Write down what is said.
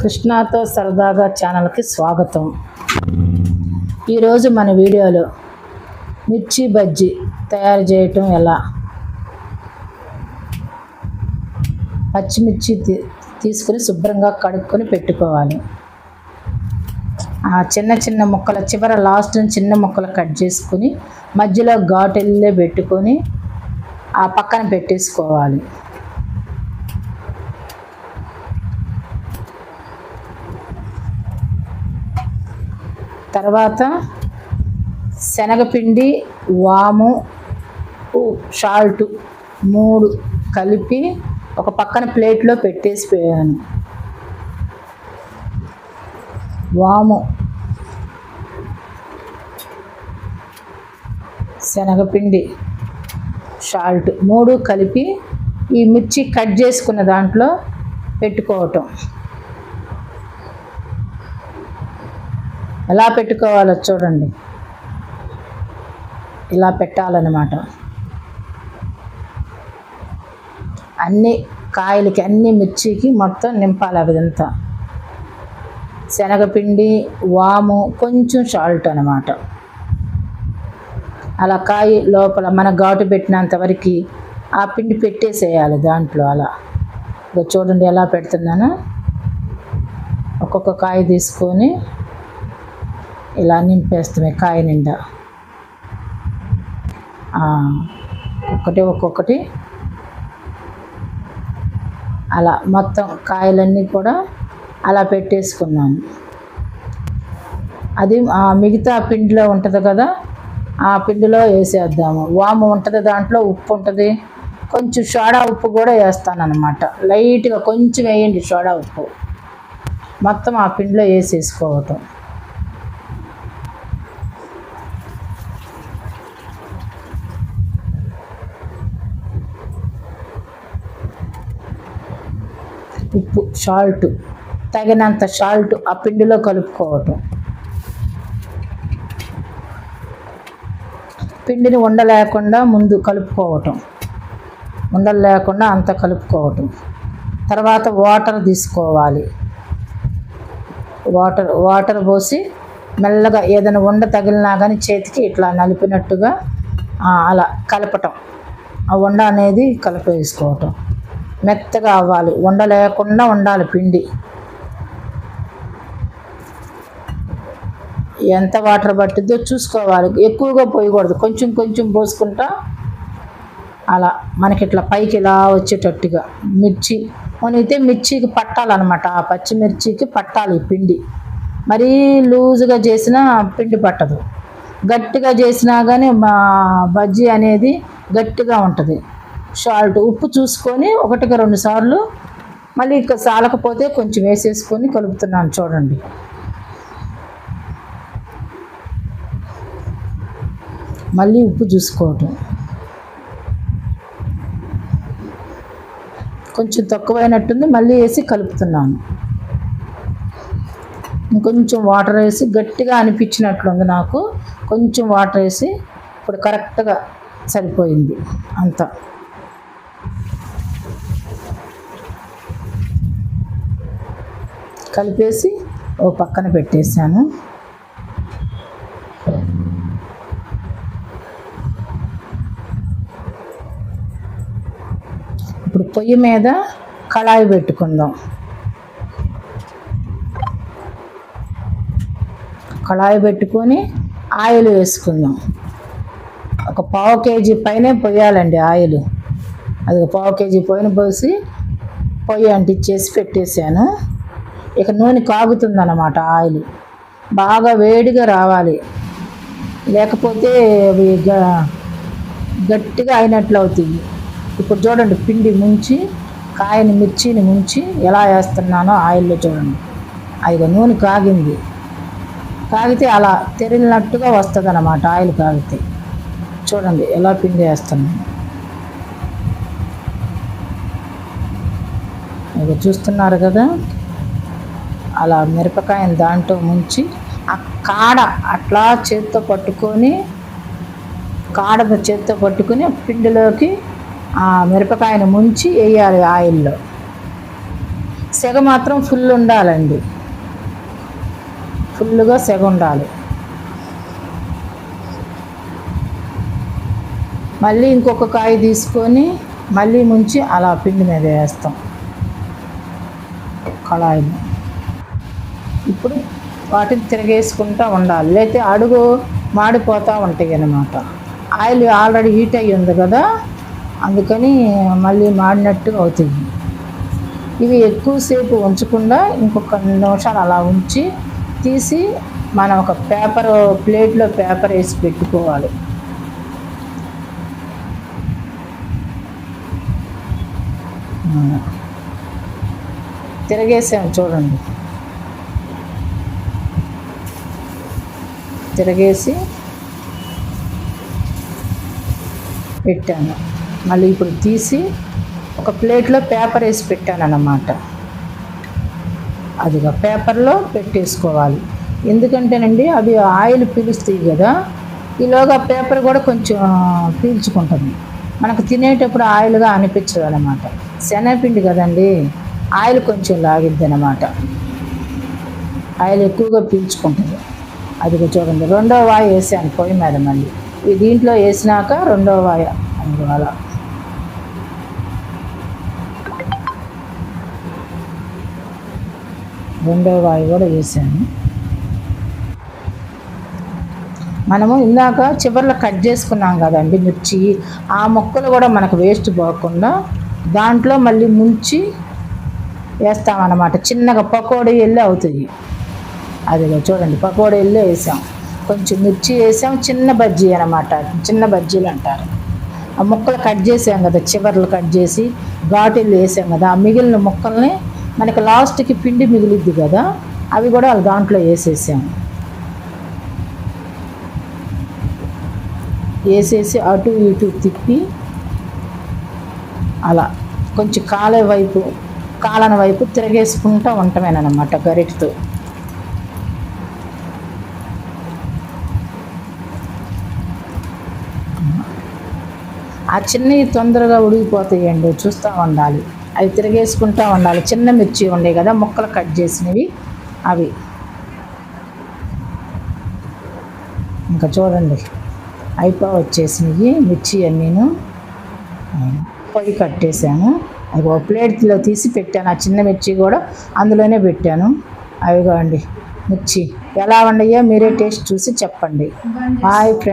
కృష్ణాతో సరదాగా ఛానల్కి స్వాగతం. ఈరోజు మన వీడియోలో మిర్చి బజ్జీ తయారు చేయటం ఎలా. పచ్చిమిర్చి తీసుకుని శుభ్రంగా కడుక్కొని పెట్టుకోవాలి. ఆ చిన్న చిన్న ముక్కల చివర లాస్ట్ చిన్న ముక్కలు కట్ చేసుకుని మధ్యలో ఘాటుల్లే పెట్టుకొని ఆ పక్కన పెట్టేసుకోవాలి. తర్వాత శనగపిండి, వాము, సాల్ట్ 3 కలిపి ఒక పక్కన ప్లేట్లో పెట్టేసిపోయాను. వాము, శనగపిండి, సాల్ట్ 3 కలిపి ఈ మిర్చి కట్ చేసుకున్న దాంట్లో పెట్టుకోవటం. ఎలా పెట్టుకోవాలో చూడండి. ఇలా పెట్టాలన్నమాట. అన్ని కాయలకి అన్ని మిర్చికి మొత్తం నింపాలి. అదంతా శనగపిండి, వాము, కొంచెం సాల్ట్ అన్నమాట. అలా కాయ లోపల మన ఘాటు పెట్టినంత వరకు ఆ పిండి పెట్టేసేయాలి దాంట్లో. అలా చూడండి ఎలా పెడుతున్నాను. ఒక్కొక్క కాయ తీసుకొని ఇలా నింపేస్తామే కాయ నిండా. ఒక్కొక్కటి అలా మొత్తం కాయలన్నీ కూడా అలా పెట్టేసుకున్నాను. అది మిగతా పిండిలో ఉంటుంది కదా, ఆ పిండిలో వేసేద్దాము. వాము ఉంటుంది, దాంట్లో ఉప్పు ఉంటుంది, కొంచెం సోడా ఉప్పు కూడా వేస్తాను అన్నమాట. లైట్గా కొంచెం వేయండి సోడా ఉప్పు. మొత్తం ఆ పిండిలో వేసేసుకోవటం. ఉప్పు, సాల్ట్, తగినంత సాల్ట్ ఆ పిండిలో కలుపుకోవటం. పిండిని ఉండలేకుండా ముందు కలుపుకోవటం, ఉండలు లేకుండా అంత కలుపుకోవటం. తర్వాత వాటర్ తీసుకోవాలి. వాటర్ పోసి మెల్లగా ఏదైనా ఉండ తగిలినా కానీ చేతికి ఇట్లా నలిపినట్టుగా అలా కలపటం. ఆ ఉండ అనేది కలిపేసుకోవటం. మెత్తగా అవ్వాలి, ఉండలేకుండా ఉండాలి పిండి. ఎంత వాటర్ పట్టిద్దో చూసుకోవాలి. ఎక్కువగా పోయకూడదు, కొంచెం కొంచెం పోసుకుంటా అలా మనకి ఇట్లా పైకి ఇలా వచ్చేటట్టుగా. మిర్చి మునిగితే మిర్చికి పట్టాలన్నమాట. ఆ పచ్చిమిర్చికి పట్టాలి ఈ పిండి. మరీ లూజుగా చేసినా పిండి పట్టదు, గట్టిగా చేసినా కానీ మా బజ్జీ అనేది గట్టిగా ఉంటుంది. సాల్ట్, ఉప్పు చూసుకొని 1-2 సార్లు, మళ్ళీ సాలకపోతే కొంచెం వేసేసుకొని కలుపుతున్నాను చూడండి. మళ్ళీ ఉప్పు చూసుకోవటం. కొంచెం తక్కువైనట్టుంది, మళ్ళీ వేసి కలుపుతున్నాను. ఇంకొంచెం వాటర్ వేసి, గట్టిగా అనిపించినట్లుంది నాకు, కొంచెం వాటర్ వేసి ఇప్పుడు కరెక్ట్గా సరిపోయింది అంతా. కలిపేసి ఓ పక్కన పెట్టేశాను. ఇప్పుడు పొయ్యి మీద కళాయి పెట్టుకుందాం. కళాయి పెట్టుకొని ఆయిల్ వేసుకుందాం. ఒక 1/2 కేజీ పైనే పోయాలండి ఆయిల్. అది 1/2 కేజీ పైన పోసి పొయ్యి అంటించేసి పెట్టేశాను. ఇక నూనె కాగుతుందన్నమాట. ఆయిల్ బాగా వేడిగా రావాలి, లేకపోతే అవి గట్టిగా అయినట్లు అవుతుంది. ఇప్పుడు చూడండి, పిండి ముంచి కాయని మిర్చిని ముంచి ఎలా వేస్తున్నానో ఆయిల్లో చూడండి. అది నూనె కాగింది. కాగితే అలా తెరిలినట్టుగా వస్తుంది అన్నమాట. ఆయిల్ కాగితే చూడండి ఎలా పిండి వేస్తున్నాను. ఇక చూస్తున్నారు కదా, అలా మిరపకాయని దాంట్లో ముంచి ఆ కాడ అట్లా చేత్తో పట్టుకొని, పిండిలోకి ఆ మిరపకాయను ముంచి వేయాలి ఆయిల్లో. సెగ మాత్రం ఫుల్ ఉండాలండి, ఫుల్గా సెగ ఉండాలి. మళ్ళీ ఇంకొక కాయ తీసుకొని మళ్ళీ ముంచి అలా పిండి మీద వేస్తాం కళాయిని. ఇప్పుడు వాటిని తిరగేసుకుంటూ ఉండాలి, లేకపోతే అడుగు మాడిపోతూ ఉంటాయి అన్నమాట. ఆయిల్ ఆల్రెడీ హీట్ అయ్యి ఉంది కదా, అందుకని మళ్ళీ మాడినట్టు అవుతుంది. ఇవి ఎక్కువసేపు ఉంచకుండా ఇంకొక 2 నిమిషాలు అలా ఉంచి తీసి మనం ఒక ప్లేట్లో పేపర్ వేసి పెట్టుకోవాలి. తిరగేసాము చూడండి, తిరగేసి పెట్టాను. మళ్ళీ ఇప్పుడు తీసి ఒక ప్లేట్లో పేపర్ వేసి పెట్టాను అన్నమాట. అదిగా పేపర్లో పెట్టేసుకోవాలి, ఎందుకంటేనండి అవి ఆయిల్ పీలుస్తాయి కదా, ఈలోగా పేపర్ కూడా కొంచెం పీల్చుకుంటుంది, మనకు తినేటప్పుడు ఆయిల్గా అనిపించదు అన్నమాట. శనగపిండి కదండి, ఆయిల్ కొంచెం లాగిద్ది అన్నమాట, ఆయిల్ ఎక్కువగా పీల్చుకుంటుంది. అదిగా చూడండి, 2వ వాయి వేసాను పొయ్యి మీద. మళ్ళీ ఈ దీంట్లో వేసినాక 2వ వాయి అందువల్ల 2వ వాయి కూడా వేసాను. మనము ఇందాక చివర్లో కట్ చేసుకున్నాం కదండి మిర్చి, ఆ ముక్కలు కూడా మనకు వేస్ట్ పోకుండా దాంట్లో మళ్ళీ ముంచి వేస్తామన్నమాట. చిన్నగా పకోడీ వెళ్ళి అవుతాయి. అదిగా చూడండి, పకోడీ వెళ్ళి వేసాం, కొంచెం మిర్చి వేసాం, చిన్న బజ్జీ అన్నమాట, చిన్న బజ్జీలు అంటారు. ఆ ముక్కలు కట్ చేసాం కదా, చివర్లు కట్ చేసి ఘాటీలు వేసాం కదా, ఆ మిగిలిన ముక్కల్ని మనకి లాస్ట్కి పిండి మిగిలిద్ది కదా, అవి కూడా దాంట్లో వేసేసాం. వేసేసి అటు ఇటు తిప్పి అలా కొంచెం కాలని వైపు తిరగేసుకుంటూ ఉంటామేనమాట గరిటతో. ఆ చిన్నవి తొందరగా ఉడికిపోతాయండి, చూస్తూ ఉండాలి, అవి తిరగేసుకుంటూ ఉండాలి. చిన్న మిర్చి ఉండే కదా ముక్కలు కట్ చేసినవి అవి. ఇంకా చూడండి వచ్చేసినవి మిర్చి అన్నీను. పొయ్యి కట్టేసాను, అది ఒక ప్లేట్లో తీసి పెట్టాను, ఆ చిన్న మిర్చి కూడా అందులోనే పెట్టాను. అవిగో అండి మిర్చి ఎలా ఉన్నాయో మీరే టేస్ట్ చూసి చెప్పండి. Hi friends.